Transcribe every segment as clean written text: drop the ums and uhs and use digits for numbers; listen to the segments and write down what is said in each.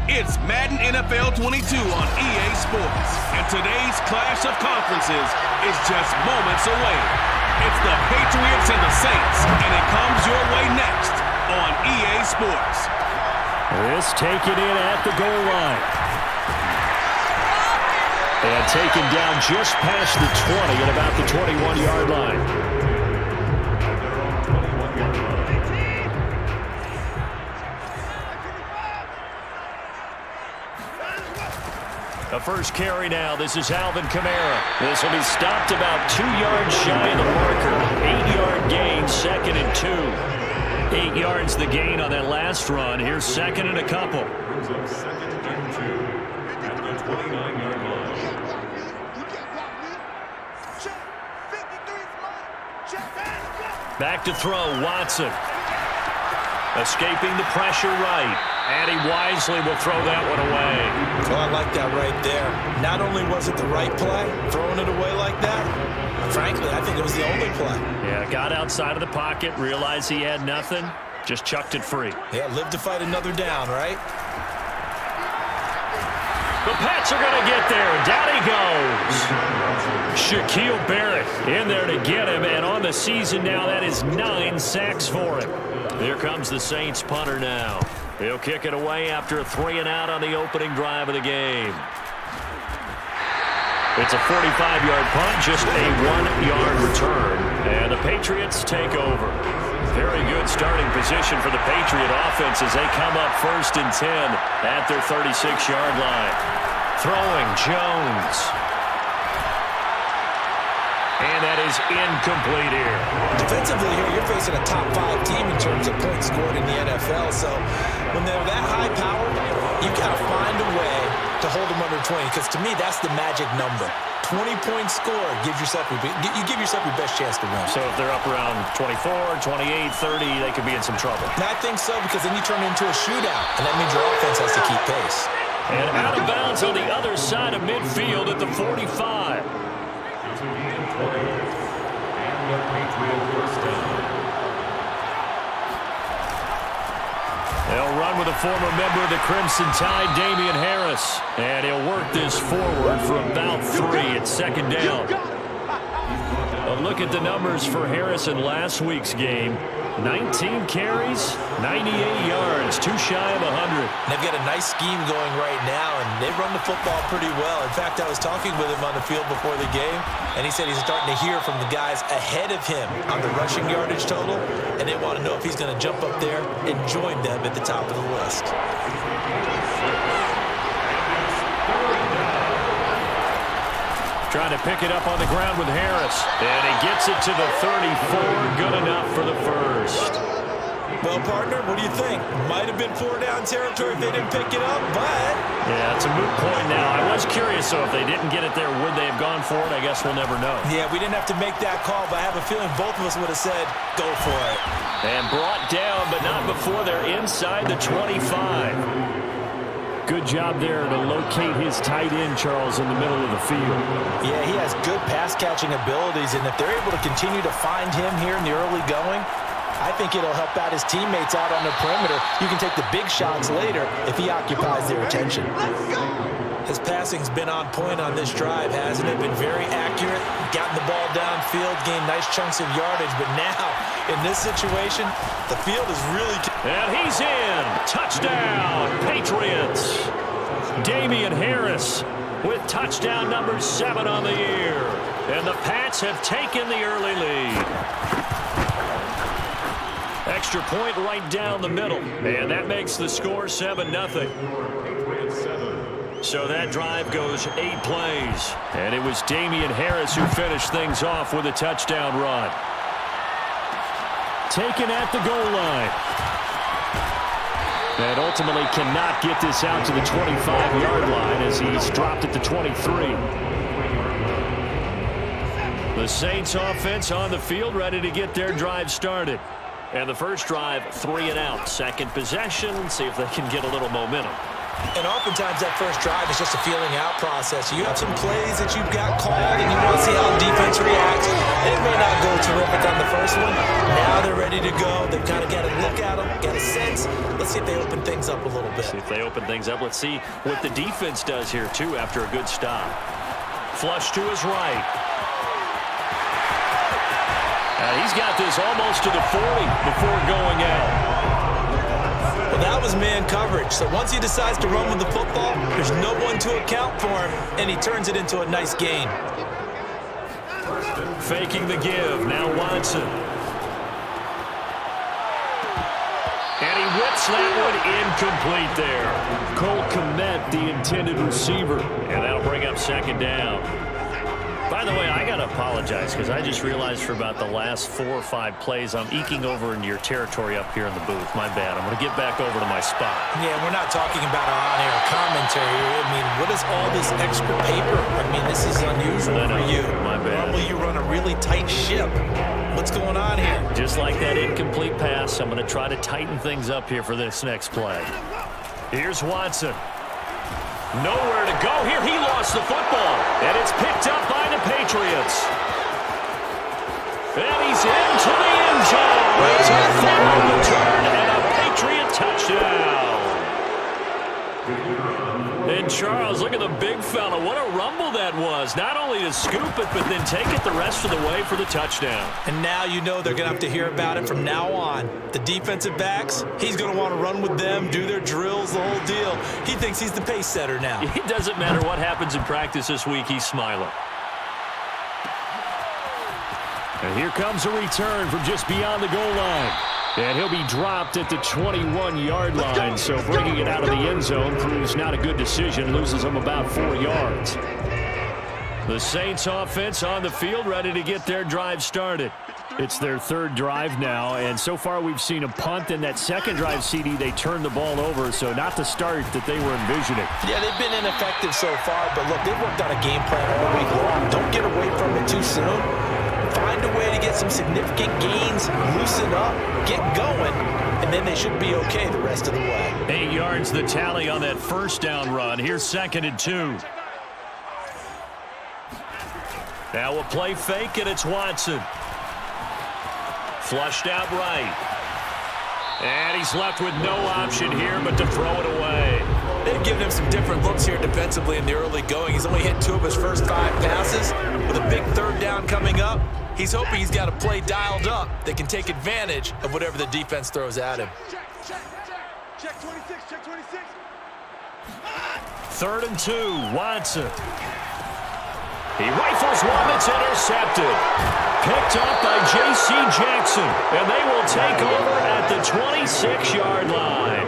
It's Madden NFL 22 on EA Sports, and today's clash of conferences is just moments away. It's the Patriots and the Saints, and it comes your way next on EA Sports. This taken in at the goal line. And taken down just past the 20 at about the 21-yard line. The first carry now. This is Alvin Kamara. This will be stopped about 2 yards shy of the marker. 8-yard gain, 2nd and 2. 8 yards the gain on that last run. Here's 2nd and a couple. Back to throw, Watson. Escaping the pressure right. And he wisely will throw that one away. Well, I like that right there. Not only was it the right play, throwing it away like that, frankly, I think it was the only play. Yeah, got outside of the pocket, realized he had nothing, just chucked it free. Yeah, live to fight another down, right? The Pats are going to get there. Down he goes. Shaquille Barrett in there to get him, and on the season now, that is 9 sacks for him. Here comes the Saints punter now. He'll kick it away after a 3-and-out on the opening drive of the game. It's a 45-yard punt, just a 1-yard return. And the Patriots take over. Very good starting position for the Patriot offense as they come up 1st and 10 at their 36-yard line. Throwing Jones. And that is incomplete here. Defensively here, you're facing a top 5 team in terms of points scored in the NFL. So when they're that high power, you got to find a way to hold them under 20. Because to me, that's the magic number. 20 points scored gives yourself you give yourself your best chance to win. So if they're up around 24, 28, 30, they could be in some trouble. And I think so, because then you turn it into a shootout. And that means your offense has to keep pace. And out of bounds on the other side of midfield at the 45. They'll run with a former member of the Crimson Tide, Damian Harris. And he'll work this forward for about 3 at 2nd down. A look at the numbers for Harris in last week's game. 19 carries, 98 yards, too shy of 100. They've got a nice scheme going right now, and they run the football pretty well. In fact, I was talking with him on the field before the game, and he said he's starting to hear from the guys ahead of him on the rushing yardage total, and they want to know if he's going to jump up there and join them at the top of the list. Trying to pick it up on the ground with Harris. And he gets it to the 34. Good enough for the first. Well, partner, what do you think? Might have been 4-down territory if they didn't pick it up, but... Yeah, it's a moot point now. I was curious, so if they didn't get it there, would they have gone for it? I guess we'll never know. Yeah, we didn't have to make that call, but I have a feeling both of us would have said, go for it. And brought down, but not before they're inside the 25. Good job there to locate his tight end, Charles, in the middle of the field. Yeah, he has good pass-catching abilities, and if they're able to continue to find him here in the early going, I think it'll help out his teammates out on the perimeter. You can take the big shots later if he occupies their attention. His passing's been on point on this drive, hasn't it? Been very accurate, gotten the ball downfield, gained nice chunks of yardage, but now, in this situation, the field is really... And he's in! Touchdown, Patriots! Damian Harris with touchdown number 7 on the year. And the Pats have taken the early lead. Extra point right down the middle. And that makes the score 7-0. So that drive goes 8 plays. And it was Damian Harris who finished things off with a touchdown run. Taken at the goal line. And ultimately cannot get this out to the 25-yard line as he's dropped at the 23. The Saints offense on the field ready to get their drive started. And the first drive, 3 and out. Second possession, see if they can get a little momentum. And oftentimes that first drive is just a feeling out process. You have some plays that you've got called and you want to see how the defense reacts. It may not go terrific on the first one. Now they're ready to go. They've kind of got a look at them, got a sense. Let's see if they open things up a little bit. See if they open things up. Let's see what the defense does here, too, after a good stop. Flush to his right. He's got this almost to the 40 before going out. Well, that was man coverage. So once he decides to run with the football, there's no one to account for him, and he turns it into a nice gain. Faking the give. Now Watson. And he whips that one incomplete there. Cole Kmet, the intended receiver. And that'll bring up second down. By the way, I got to apologize because I just realized for about the last 4 or 5 plays, I'm eking over into your territory up here in the booth. My bad. I'm going to get back over to my spot. Yeah, we're not talking about our on-air commentary. I mean, what is all this extra paper? I mean, this is unusual for you. My bad. Normally you run a really tight ship. What's going on here? Just like that incomplete pass, I'm going to try to tighten things up here for this next play. Here's Watson. Nowhere to go here. He lost the football. And it's picked up by the Patriots. And he's into the end zone. It's a forward return and a Patriot touchdown. And Charles, look at the big fella. What a rumble that was. Not only to scoop it, but then take it the rest of the way for the touchdown. And now you know they're going to have to hear about it from now on. The defensive backs, he's going to want to run with them, do their drills, the whole deal. He thinks he's the pace setter now. It doesn't matter what happens in practice this week. He's smiling. And here comes a return from just beyond the goal line. And he'll be dropped at the 21-yard line, so bringing it out of the end zone proves not a good decision, loses him about 4 yards. The Saints offense on the field ready to get their drive started. It's their third drive now, and so far we've seen a punt. In that second drive, CD, they turned the ball over, so not the start that they were envisioning. Yeah, they've been ineffective so far, but look, they've worked on a game plan all week long. Don't get away from it too soon. Find a way to get some significant gains, loosen up, get going, and then they should be okay the rest of the way. 8 yards the tally on that first down run. Here's 2nd and 2. Now we'll play fake, and it's Watson. Flushed out right. And he's left with no option here but to throw it away. They've given him some different looks here defensively in the early going. He's only hit 2 of his first 5 passes. With a big third down coming up, he's hoping he's got a play dialed up that can take advantage of whatever the defense throws at him. Check 26, check 26. 3rd and 2, Watson. He rifles one that's intercepted. Picked up by J.C. Jackson. And they will take over at the 26-yard line.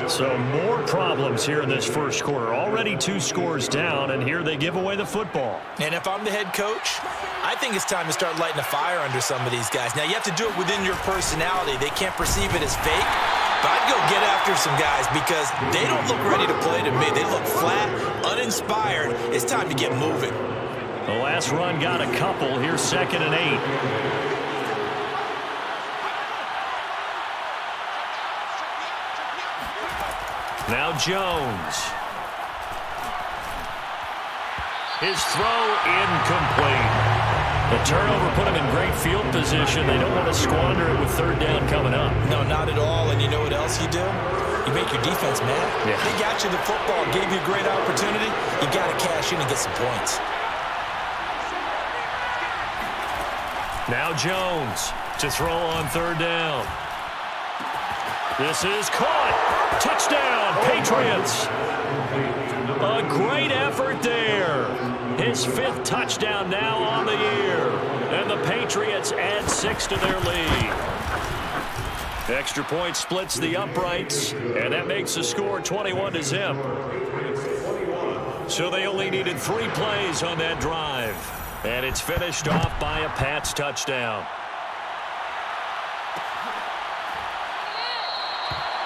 So more problems here in this first quarter. Already 2 scores down, and here they give away the football. And if I'm the head coach, I think it's time to start lighting a fire under some of these guys. Now, you have to do it within your personality. They can't perceive it as fake. But I'd go get after some guys because they don't look ready to play to me. They look flat, uninspired. It's time to get moving. The last run got a couple. Here's 2nd and 8. Now Jones. His throw incomplete. The turnover put him in great field position. They don't want to squander it with 3rd down coming up. No, not at all. And you know what else you do? You make your defense mad. Yeah. They got you the football, gave you a great opportunity. You got to cash in and get some points. Now Jones to throw on 3rd down. This is caught. Touchdown, Patriots. A great effort there. His 5th touchdown now on the year. And the Patriots add 6 to their lead. Extra point splits the uprights, and that makes the score 21-0. So they only needed 3 plays on that drive. And it's finished off by a Pats touchdown.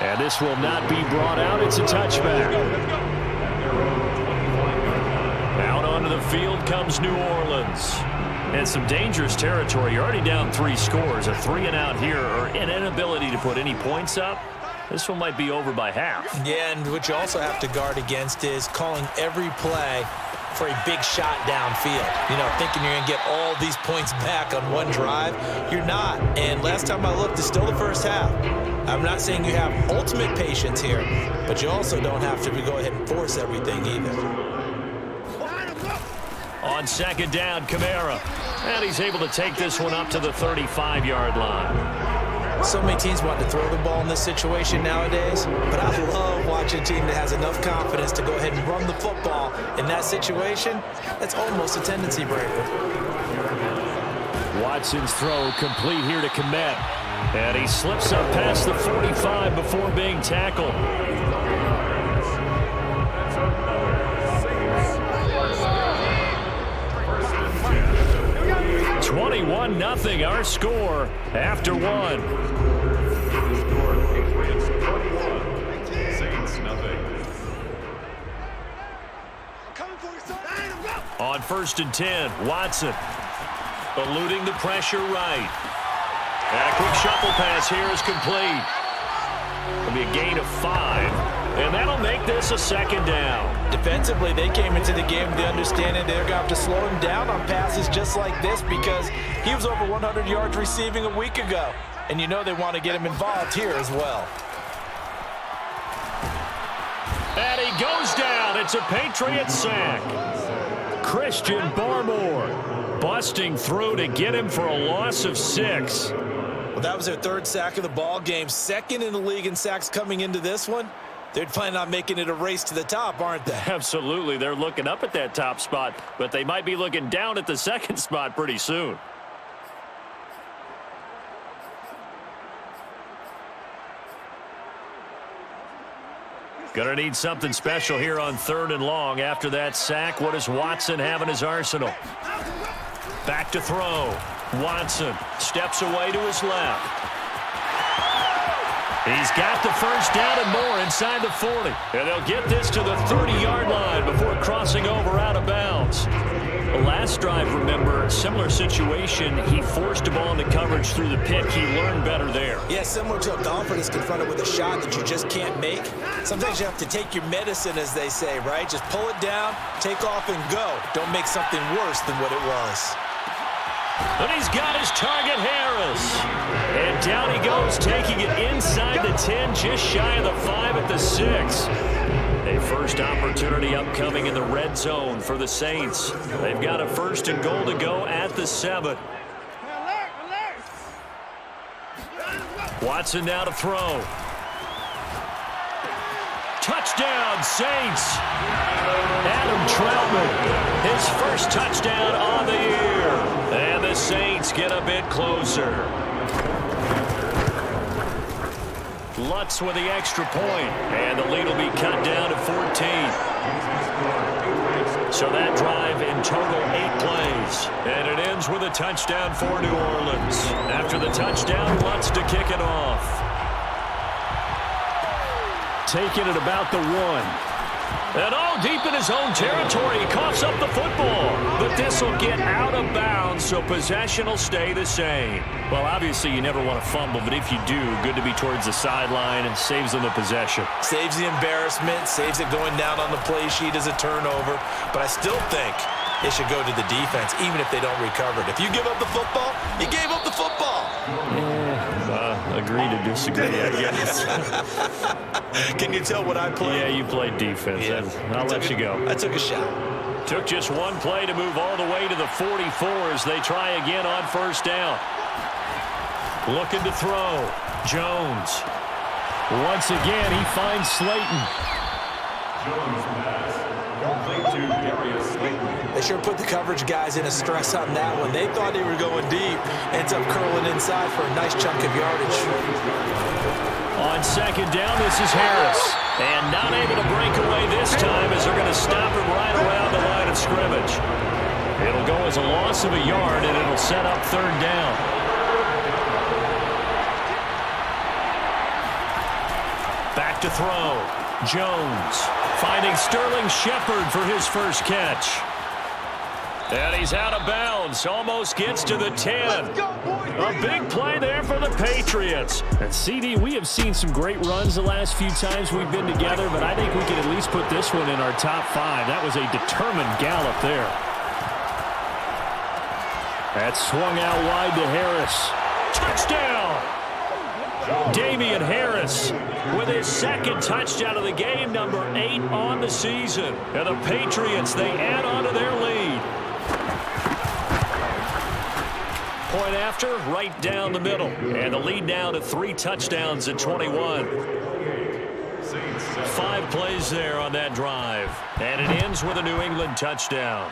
And this will not be brought out. It's a touchback. Out onto the field comes New Orleans. And some dangerous territory. You're already down 3 scores. A 3-and-out here, or an inability to put any points up. This one might be over by half. Yeah, and what you also have to guard against is calling every play for a big shot downfield. You know, thinking you're going to get all these points back on one drive. You're not. And last time I looked, it's still the first half. I'm not saying you have ultimate patience here, but you also don't have to go ahead and force everything either. On 2nd down, Kamara. And he's able to take this one up to the 35-yard line. So many teams want to throw the ball in this situation nowadays, but I love watching a team that has enough confidence to go ahead and run the football in that situation. That's almost a tendency breaker. Watson's throw complete here to Kmet. And he slips up past the 45 before being tackled. 21-0 our score after 1. On 1st and 10, Watson eluding the pressure right. And a quick shuffle pass here is complete. It'll be a gain of 5, and that'll make this a 2nd down. Defensively, they came into the game with the understanding they're going to have to slow him down on passes just like this because he was over 100 yards receiving a week ago. And you know they want to get him involved here as well. And he goes down. It's a Patriots sack. Christian Barmore busting through to get him for a loss of 6. Well, that was their 3rd sack of the ball game. 2nd in the league in sacks coming into this one. They're planning on making it a race to the top, aren't they? Absolutely. They're looking up at that top spot, but they might be looking down at the 2nd spot pretty soon. Gonna need something special here on 3rd and long. After that sack, what does Watson have in his arsenal? Back to throw. Watson steps away to his left. He's got the 1st down and more inside the 40. And they'll get this to the 30-yard line before crossing over out of bounds. The last drive, remember, similar situation. He forced a ball into coverage through the pick. He learned better there. Yeah, similar to a golfer that's confronted with a shot that you just can't make. Sometimes you have to take your medicine, as they say, right? Just pull it down, take off, and go. Don't make something worse than what it was. And he's got his target, Harris. And down he goes, taking it inside the 10, just shy of the 5 at the 6. A first opportunity upcoming in the red zone for the Saints. They've got a 1st and goal to go at the 7. Watson now to throw. Touchdown, Saints. Adam Troutman, his 1st touchdown on the year. And the Saints get a bit closer. Lutz with the extra point, and the lead will be cut down to 14. So that drive in total 8 plays, and it ends with a touchdown for New Orleans. After the touchdown, Lutz to kick it off. Taking it about the 1. And all deep in his own territory, he coughs up the football. But this will get out of bounds, so possession will stay the same. Well, obviously, you never want to fumble, but if you do, good to be towards the sideline and saves them the possession. Saves the embarrassment, saves it going down on the play sheet as a turnover. But I still think it should go to the defense, even if they don't recover it. If you give up the football, you gave up the football. Agree to disagree, I guess. Can you tell what I played? Yeah, you played defense. Yeah. I'll let you go. I took a shot. Took just one play to move all the way to the 44 as they try again on 1st down. Looking to throw. Jones. Once again, he finds Slayton. They They sure put the coverage guys in a stress on that one. They thought they were going deep. Ends up curling inside for a nice chunk of yardage. On second down, this is Harris. And not able to break away this time as they're going to stop him right around the line of scrimmage. It'll go as a loss of a yard, and it'll set up third down. Back to throw. Jones finding Sterling Shepard for his first catch. And he's out of bounds. Almost gets to the 10. A big play there for the Patriots. And CD, we have seen some great runs the last few times we've been together, but I think we can at least put this one in our top 5. That was a determined gallop there. That swung out wide to Harris. Touchdown! Damian Harris with his second touchdown of the game, number 8 on the season. And the Patriots, they add on to their lead. Point after, right down the middle. And the lead now to 3 touchdowns at 21. 5 plays there on that drive. And it ends with a New England touchdown.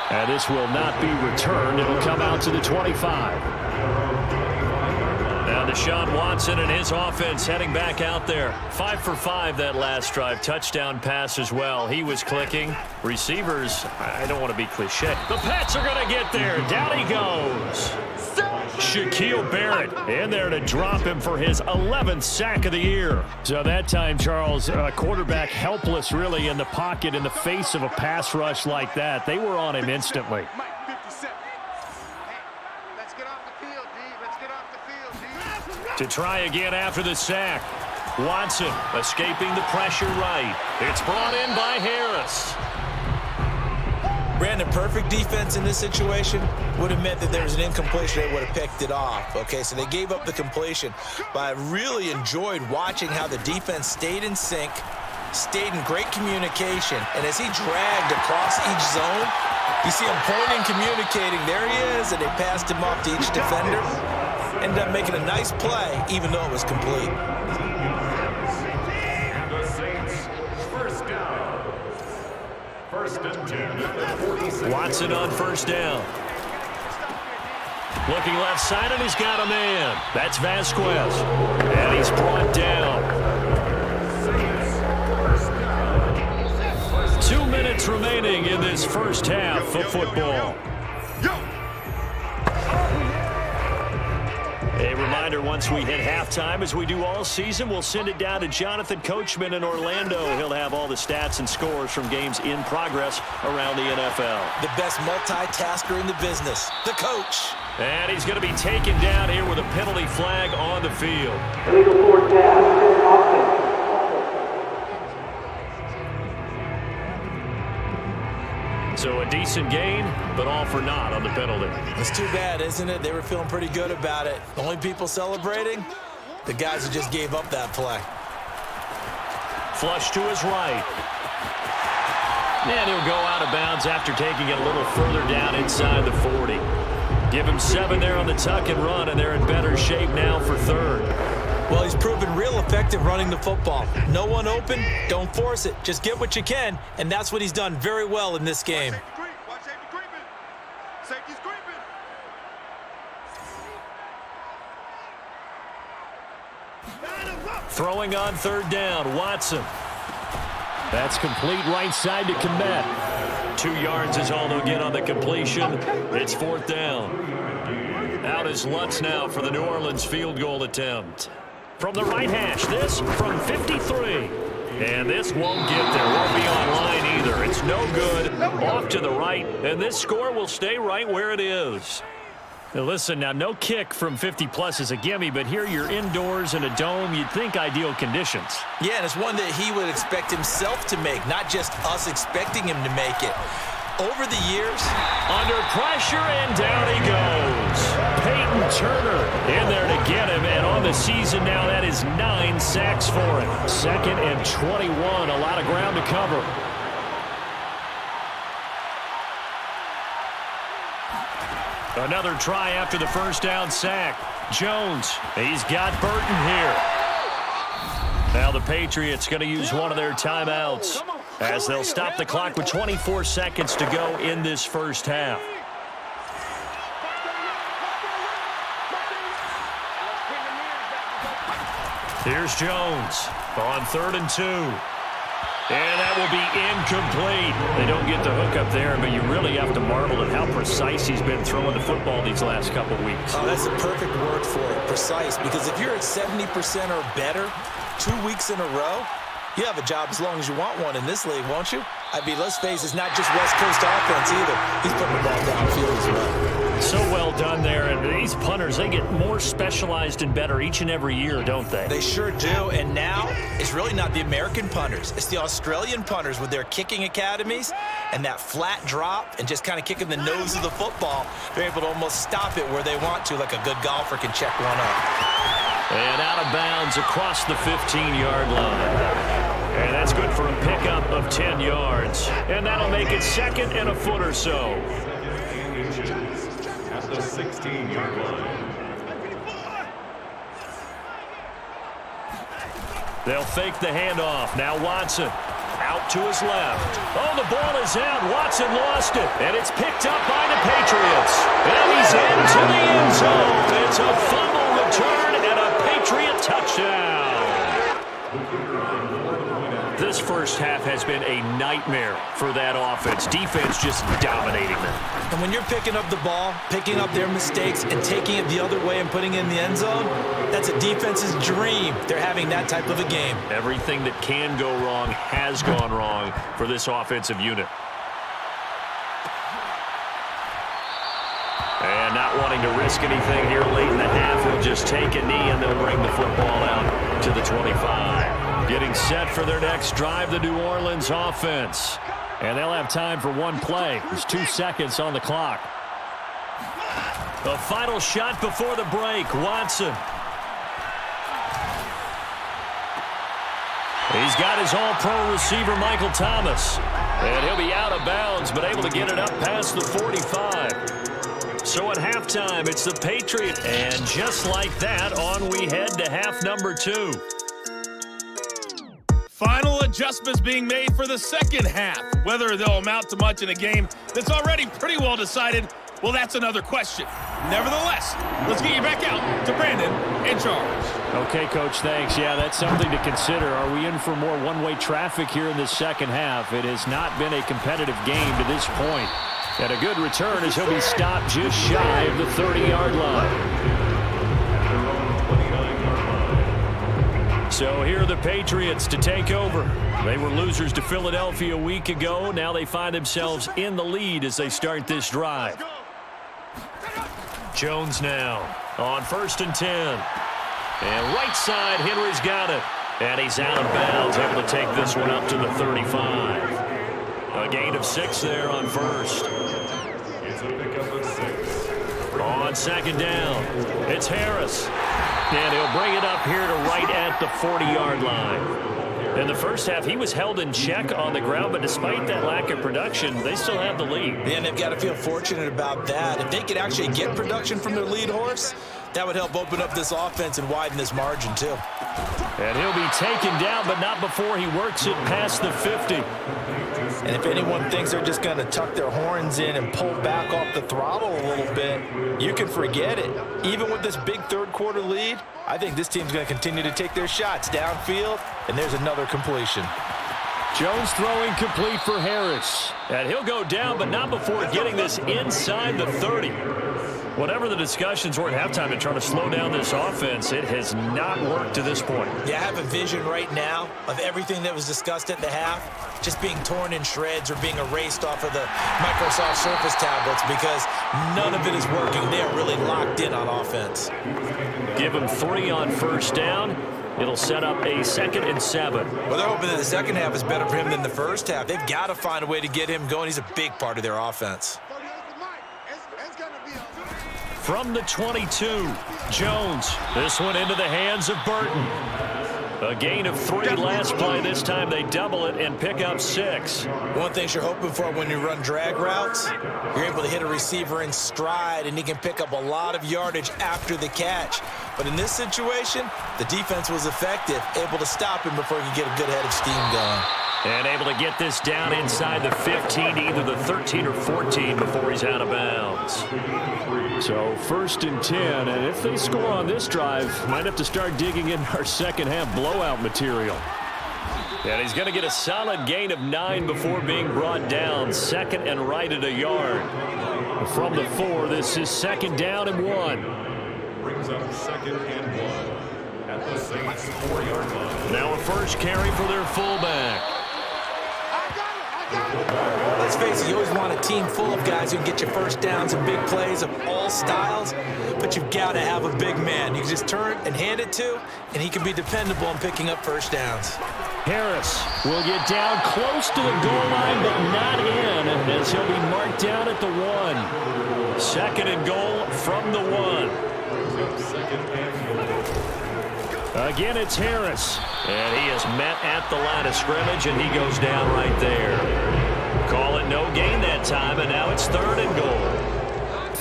And this will not be returned. It'll come out to the 25. Now Deshaun Watson and his offense heading back out there. 5 for 5 that last drive. Touchdown pass as well. He was clicking. Receivers, I don't want to be cliche. The Pats are going to get there. Down he goes. Shaquille Barrett in there to drop him for his 11th sack of the year. So that time, Charles, quarterback helpless really in the pocket in the face of a pass rush like that. They were on him instantly. To try again after the sack. Watson escaping the pressure right. It's brought in by Harris. Brandon, perfect defense in this situation would have meant that there was an incompletion. They would have picked it off. Okay, so they gave up the completion. But I really enjoyed watching how the defense stayed in sync, stayed in great communication. And as he dragged across each zone, you see him pointing, communicating. There he is, and they passed him off to each defender. Ended up making a nice play, even though it was complete. The Saints, first down. First and 10. Watson on first down. Looking left side, and he's got a man. That's Vasquez. And he's brought down. 2 minutes remaining in this first half of football. A reminder, once we hit halftime, as we do all season, we'll send it down to Jonathan Coachman in Orlando. He'll have all the stats and scores from games in progress around the NFL. The best multitasker in the business, the coach. And he's going to be taken down here with a penalty flag on the field. Illegal fourth down, offense. So a decent gain, but all for naught on the penalty. It's too bad, isn't it? They were feeling pretty good about it. The only people celebrating, the guys who just gave up that play. Flush to his right. And he'll go out of bounds after taking it a little further down inside the 40. Give him 7 there on the tuck and run, and they're in better shape now for third. Well, he's proven real effective running the football. No one open, don't force it. Just get what you can, and that's what he's done very well in this game. Watch safety creeping. Safety's creeping. Throwing on third down, Watson. That's complete right side to Kmet. 2 yards is all they'll get on the completion. It's fourth down. Out is Lutz now for the New Orleans field goal attempt. From the right hash, this from 53. And this won't get there. Won't be online either. It's no good. Off to the right. And this score will stay right where it is. Now listen, now no kick from 50-plus is a gimme, but here you're indoors in a dome. You'd think ideal conditions. Yeah, and it's one that he would expect himself to make, not just us expecting him to make it. Over the years, under pressure, and down he goes. Peyton Turner in there to get him, and on the season now, that is 9 sacks for him. 2nd and 21, a lot of ground to cover. Another try after the first down sack. Jones, he's got Burton here. Now Now the Patriots going to use one of their timeouts as they'll stop the clock with 24 seconds to go in this first half. Here's Jones on 3rd and 2. And that will be incomplete. They don't get the hook up there, but you really have to marvel at how precise he's been throwing the football these last couple weeks. Oh, that's the perfect word for it, precise. Because if you're at 70% or better 2 weeks in a row, you have a job as long as you want one in this league, won't you? I mean, let's face it, it's not just West Coast offense either. He's putting the ball downfield as well. So well done there. And these punters, they get more specialized and better each and every year, don't they? They sure do. And now it's really not the American punters. It's the Australian punters with their kicking academies and that flat drop and just kind of kicking the nose of the football. They're able to almost stop it where they want to, like a good golfer can check one up. And out of bounds across the 15-yard line. And that's good for a pickup of 10 yards. And that'll make it 2nd and a foot or so. At the 16-yard line. They'll fake the handoff. Now Watson out to his left. Oh, the ball is out. Watson lost it. And it's picked up by the Patriots. And he's into the end zone. It's a fumble return and a Patriot touchdown. This first half has been a nightmare for that offense. Defense just dominating them. And when you're picking up the ball, picking up their mistakes, and taking it the other way and putting it in the end zone, that's a defense's dream. They're having that type of a game. Everything that can go wrong has gone wrong for this offensive unit. And not wanting to risk anything here late in the half, he'll just take a knee and they'll bring the football out to the 25. Getting set for their next drive, the New Orleans offense. And they'll have time for one play. There's 2 seconds on the clock. The final shot before the break, Watson. He's got his all-pro receiver, Michael Thomas. And he'll be out of bounds, but able to get it up past the 45. So at halftime, it's the Patriots. And just like that, on we head to half number 2. Final adjustments being made for the second half. Whether they'll amount to much in a game that's already pretty well decided, well, that's another question. Nevertheless, let's get you back out to Brandon in charge. Okay, Coach, thanks. Yeah, that's something to consider. Are we in for more one-way traffic here in the second half? It has not been a competitive game to this point. And a good return as he'll be stopped just shy of the 30-yard line. So here are the Patriots to take over. They were losers to Philadelphia a week ago. Now they find themselves in the lead as they start this drive. Jones now on 1st and 10. And right side, Henry's got it. And he's out of bounds, able to take this one up to the 35. A gain of 6 there on 1st. It's a pickup of 6. On 2nd down, it's Harris. And he'll bring it up here to right at the 40-yard line. In the first half, he was held in check on the ground, but despite that lack of production, they still have the lead. And they've got to feel fortunate about that. If they could actually get production from their lead horse, that would help open up this offense and widen this margin, too. And he'll be taken down, but not before he works it past the 50. And if anyone thinks they're just going to tuck their horns in and pull back off the throttle a little bit, you can forget it. Even with this big third-quarter lead, I think this team's going to continue to take their shots downfield, and there's another completion. Jones throwing complete for Harris. And he'll go down, but not before getting this inside the 30. Whatever the discussions were at halftime in trying to slow down this offense, it has not worked to this point. Yeah, I have a vision right now of everything that was discussed at the half just being torn in shreds or being erased off of the Microsoft Surface tablets because none of it is working. They are really locked in on offense. Give him 3 on 1st down. It'll set up a 2nd and 7. Well, they're hoping that the second half is better for him than the first half. They've got to find a way to get him going. He's a big part of their offense. From the 22, Jones. This one into the hands of Burton. A gain of 3 last play. This time they double it and pick up 6. One thing you're hoping for when you run drag routes, you're able to hit a receiver in stride, and he can pick up a lot of yardage after the catch. But in this situation, the defense was effective, able to stop him before he could get a good head of steam going. And able to get this down inside the 15 to either the 13 or 14 before he's out of bounds. So 1st and 10, and if they score on this drive, might have to start digging in our second half blowout material. And he's going to get a solid gain of 9 before being brought down. 2nd and right at a yard. From the 4, this is 2nd down and 1. Brings up 2nd and 1 at the Saints 4-yard line. Now a first carry for their fullback. Let's face it, you always want a team full of guys who can get you first downs and big plays of all styles, but you've got to have a big man you can just turn and hand it to, and he can be dependable in picking up first downs. Harris will get down close to the goal line, but not in, as he'll be marked down at the 1. 2nd and goal from the 1. Again, it's Harris. And he is met at the line of scrimmage, and he goes down right there. Call it no gain that time, and now it's 3rd and goal.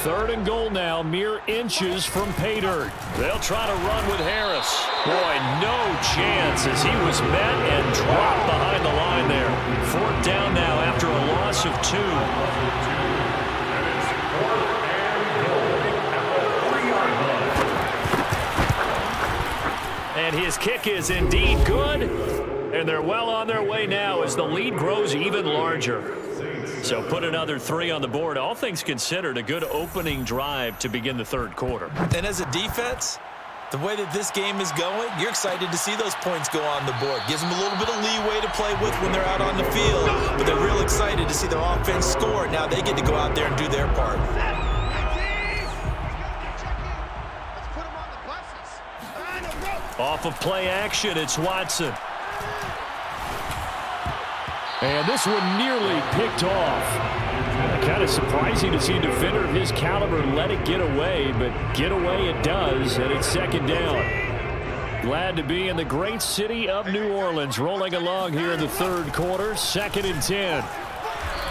3rd and goal now, mere inches from pay dirt. They'll try to run with Harris. Boy, no chance as he was met and dropped behind the line there. 4th down now after a loss of 2. And his kick is indeed good. And they're well on their way now as the lead grows even larger. So put another 3 on the board. All things considered, a good opening drive to begin the 3rd quarter. And as a defense, the way that this game is going, you're excited to see those points go on the board. Gives them a little bit of leeway to play with when they're out on the field. But they're real excited to see their offense score. Now they get to go out there and do their part. Off of play action, it's Watson. And this one nearly picked off. Kind of surprising to see a defender of his caliber let it get away, but get away it does, and it's 2nd down. Glad to be in the great city of New Orleans, rolling along here in the 3rd quarter, 2nd and 10.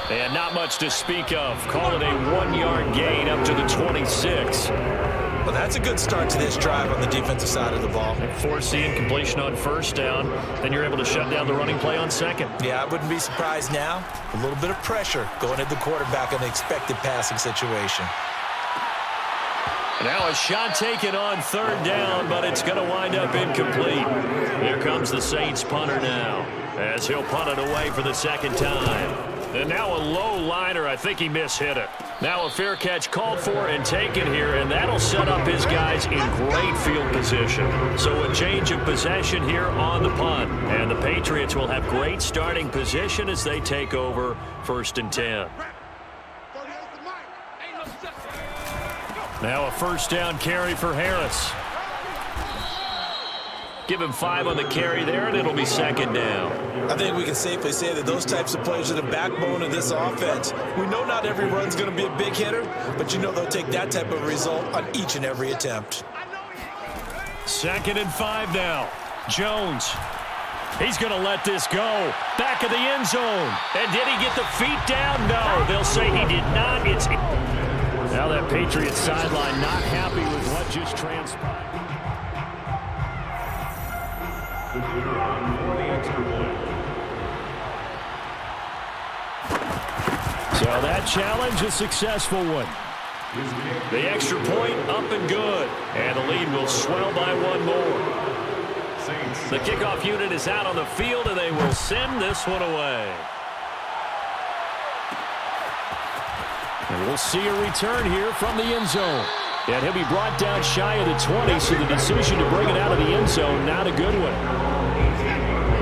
And not much to speak of. Call it a 1-yard gain up to the 26. Well, that's a good start to this drive on the defensive side of the ball. Forcing completion on 1st down. Then you're able to shut down the running play on 2nd. Yeah, I wouldn't be surprised now. A little bit of pressure going at the quarterback in the expected passing situation. Now a shot taken on 3rd down, but it's going to wind up incomplete. Here comes the Saints punter now, as he'll punt it away for the 2nd time. And now a low liner. I think he mishit it. Now a fair catch called for and taken here, and that'll set up his guys in great field position. So a change of possession here on the punt. And the Patriots will have great starting position as they take over 1st and 10. Now a 1st down carry for Harris. Give him 5 on the carry there, and it'll be 2nd down. I think we can safely say that those types of players are the backbone of this offense. We know not every run's going to be a big hitter, but you know they'll take that type of result on each and every attempt. 2nd and 5 now. Jones. He's going to let this go. Back of the end zone. And did he get the feet down? No, they'll say he did not. It's now that Patriots sideline not happy with what just transpired. So that challenge, a successful one. The extra point up and good. And the lead will swell by 1 more. The kickoff unit is out on the field, and they will send this one away. And we'll see a return here from the end zone. And he'll be brought down shy of the 20, so the decision to bring it out of the end zone, not a good one.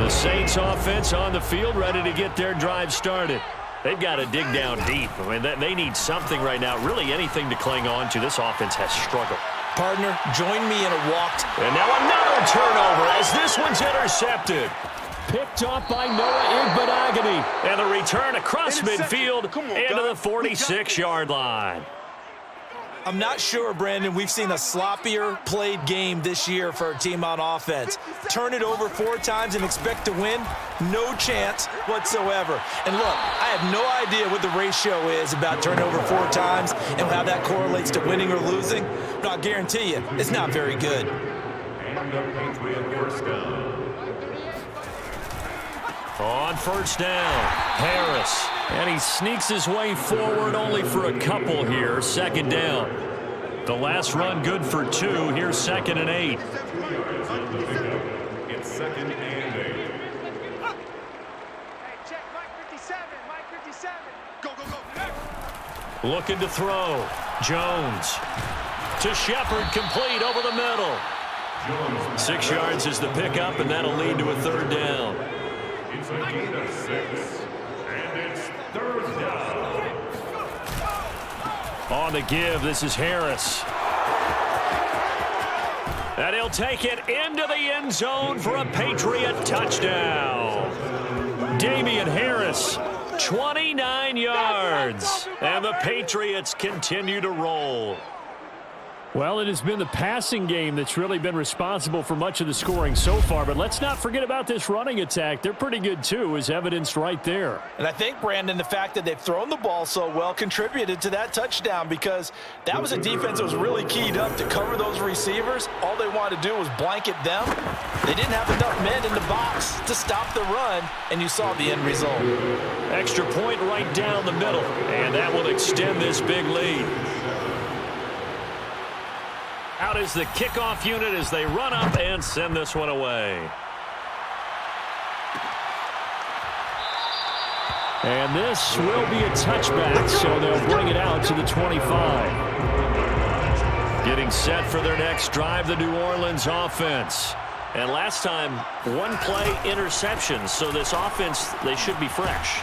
The Saints offense on the field, ready to get their drive started. They've got to dig down deep. I mean, they need something right now, really anything to cling on to. This offense has struggled. Partner, join me in a walk. And now another turnover as this one's intercepted. Picked off by Noah Igbenogany. And the return across midfield and to the 46-yard line. I'm not sure, Brandon. We've seen a sloppier played game this year for a team on offense. Turn it over 4 times and expect to win? No chance whatsoever. And look, I have no idea what the ratio is about turnover 4 times and how that correlates to winning or losing, but I'll guarantee you, it's not very good. And the Patriot first down. On first down, Harris. And he sneaks his way forward only for a couple here. Second down. The last run good for 2. Here's 2nd and 8. It's 2nd and 8. Hey, check Mike 57. Mike 57. Go, go, go. Looking to throw. Jones. To Shepard, complete over the middle. 6 yards is the pickup, and that'll lead to a 3rd down. It's a gain of 6. And it's 3rd down. On the give, this is Harris. And he'll take it into the end zone for a Patriot touchdown. Damian Harris, 29 yards. And the Patriots continue to roll. Well, it has been the passing game that's really been responsible for much of the scoring so far. But let's not forget about this running attack. They're pretty good, too, as evidenced right there. And I think, Brandon, the fact that they've thrown the ball so well contributed to that touchdown, because that was a defense that was really keyed up to cover those receivers. All they wanted to do was blanket them. They didn't have enough men in the box to stop the run, and you saw the end result. Extra point right down the middle, and that will extend this big lead. Out is the kickoff unit as they run up and send this one away. And this will be a touchback, so they'll bring it out to the 25. Getting set for their next drive, the New Orleans offense. And last time, 1-play interception, so this offense, they should be fresh.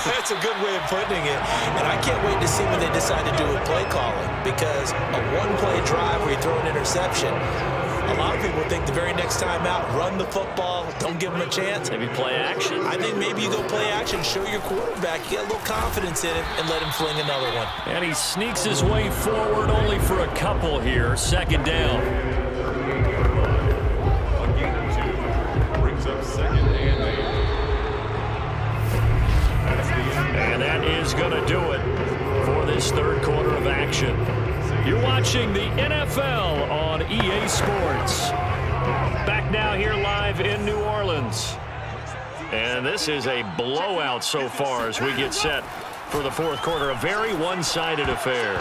That's a good way of putting it. And I can't wait to see what they decide to do with play calling, because a 1-play drive where you throw an interception, a lot of people think the very next time out, run the football, don't give them a chance. Maybe play action. I think maybe you go play action, show your quarterback, you get a little confidence in him, and let him fling another one. And he sneaks his way forward only for a couple here. 2nd down. And that is going to do it for this 3rd quarter of action. You're watching the NFL on EA Sports. Back now here live in New Orleans. And this is a blowout so far as we get set for the 4th quarter. A very one-sided affair.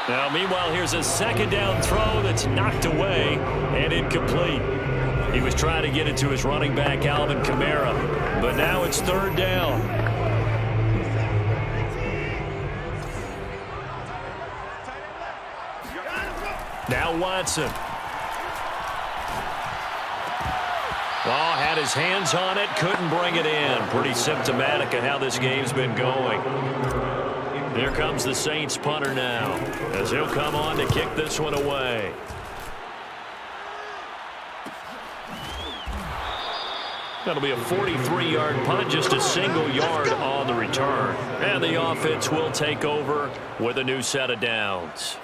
Now, meanwhile, here's a 2nd down throw that's knocked away and incomplete. He was trying to get it to his running back, Alvin Kamara. But now it's 3rd down. Now Watson. Oh, had his hands on it, couldn't bring it in. Pretty symptomatic of how this game's been going. Here comes the Saints punter now, as he'll come on to kick this one away. That'll be a 43-yard punt, just a single yard on the return. And the offense will take over with a new set of downs.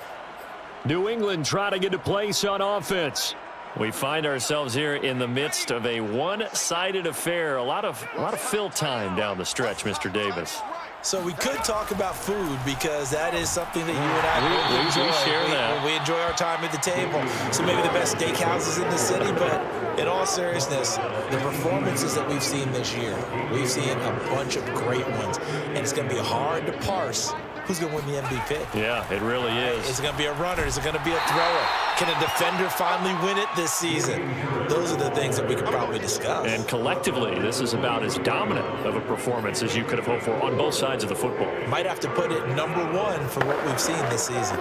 New England trying to get a place on offense. We find ourselves here in the midst of a one-sided affair. A lot of fill time down the stretch, Mr. Davis. So we could talk about food, because that is something that you and I enjoy. We share that. We enjoy our time at the table. So maybe the best steakhouses in the city, but in all seriousness, the performances that we've seen this year, we've seen a bunch of great ones, and it's going to be hard to parse who's going to win the MVP. Yeah, it really is. Is it going to be a runner? Is it going to be a thrower? Can a defender finally win it this season? Those are the things that we could probably discuss. And collectively, this is about as dominant of a performance as you could have hoped for on both sides of the football. Might have to put it #1 for what we've seen this season.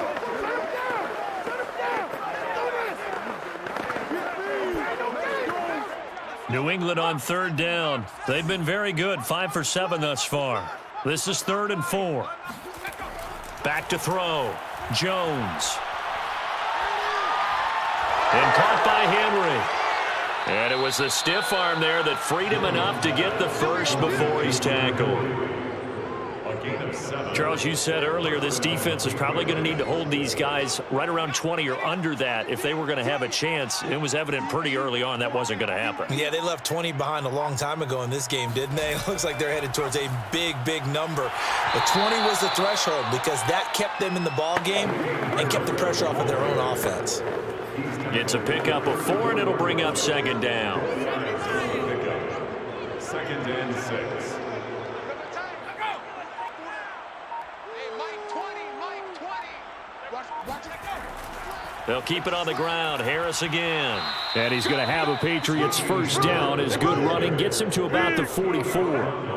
New England on 3rd down. They've been very good, 5 for 7 thus far. This is 3rd and 4. Back to throw. Jones. And caught by Henry. And it was the stiff arm there that freed him enough to get the first before he's tackled. gain of 7. Charles, you said earlier this defense is probably going to need to hold these guys right around 20 or under that if they were going to have a chance. It was evident pretty early on that wasn't going to happen. Yeah, they left 20 behind a long time ago in this game, didn't they? It looks like they're headed towards a big, big number. But 20 was the threshold because that kept them in the ball game and kept the pressure off of their own offense. It's a pickup of 4, and it'll bring up second down. Second and 6. Hey, Mike 20, Mike 20. Watch it go. They'll keep it on the ground. Harris again. And he's going to have a Patriots first down as good running gets him to about the 44.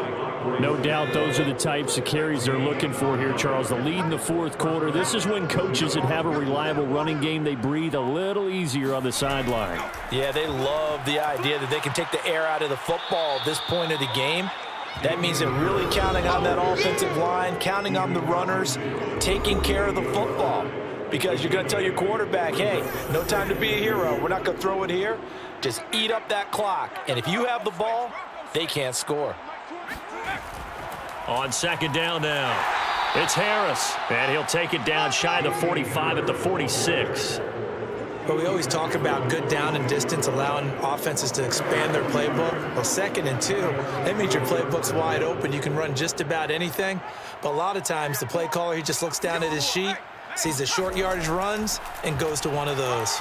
No doubt those are the types of carries they're looking for here, Charles. The lead in the fourth quarter. This is when coaches that have a reliable running game, they breathe a little easier on the sideline. Yeah, they love the idea that they can take the air out of the football at this point of the game. That means they're really counting on that offensive line, counting on the runners, taking care of the football. Because you're going to tell your quarterback, hey, no time to be a hero. We're not going to throw it here. Just eat up that clock. And if you have the ball, they can't score. On second down now, it's Harris, and he'll take it down shy of the 45 at the 46. But we always talk about good down and distance, allowing offenses to expand their playbook. Well, 2nd and 2, that means your playbook's wide open. You can run just about anything. But a lot of times, the play caller, he just looks down at his sheet, sees the short yardage runs, and goes to one of those.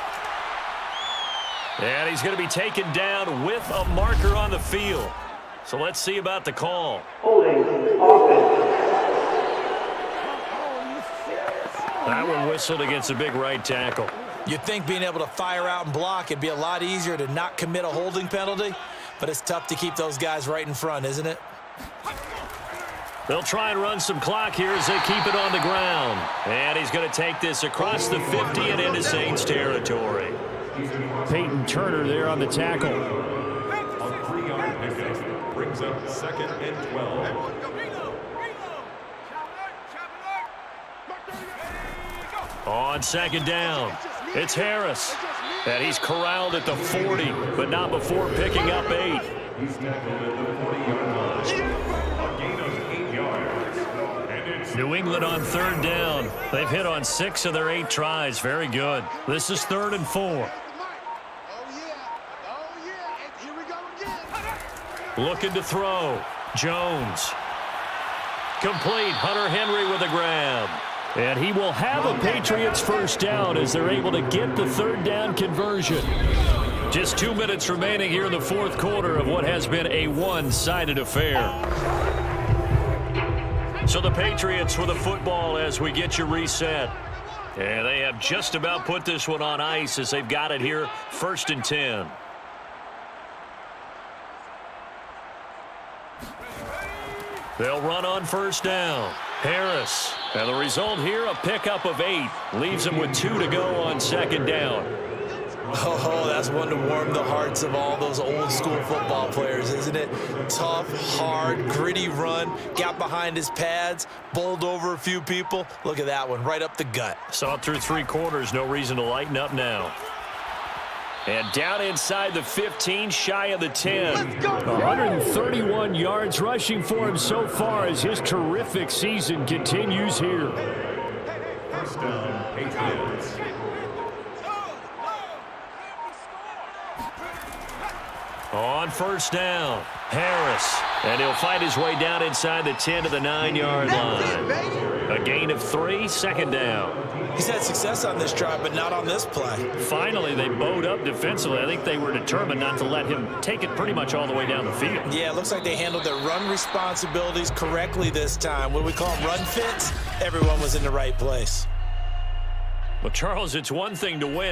And he's going to be taken down with a marker on the field. So let's see about the call. Holding offense. That one whistled against a big right tackle. You'd think being able to fire out and block, it'd be a lot easier to not commit a holding penalty, but it's tough to keep those guys right in front, isn't it? They'll try and run some clock here as they keep it on the ground. And he's going to take this across the 50 and into Saints territory. Peyton Turner there on the tackle. A 3-yard pickup brings up 2nd and 12. On second down, it's Harris. And he's corralled at the 40, but not before picking up 8. He's tackled at the 40-yard line. A gain of 8 yards. And it's New England on third down. They've hit on 6 of their 8 tries. Very good. This is 3rd and 4. Oh, yeah. And here we go again. Looking to throw. Jones. Complete. Hunter Henry with a grab. And he will have a Patriots first down as they're able to get the 3rd down conversion. Just 2 minutes remaining here in the fourth quarter of what has been a one-sided affair. So the Patriots with the football as we get you reset. And they have just about put this one on ice as they've got it here, 1st and 10. They'll run on first down. Harris. And the result here, a pickup of 8. Leaves them with 2 to go on second down. Oh, that's one to warm the hearts of all those old school football players, isn't it? Tough, hard, gritty run. Got behind his pads, bowled over a few people. Look at that one, right up the gut. Saw it through 3 quarters. No reason to lighten up now. And down inside the 15, shy of the 10. 131 yards rushing for him so far as his terrific season continues here. first down, Patriots. On first down, Harris. And he'll fight his way down inside the 10 to the 9-yard line. A gain of 3, second down. He's had success on this drive, but not on this play. Finally, they bowed up defensively. I think they were determined not to let him take it pretty much all the way down the field. Yeah, it looks like they handled their run responsibilities correctly this time. When we call them run fits, everyone was in the right place. Well, Charles, it's one thing to win.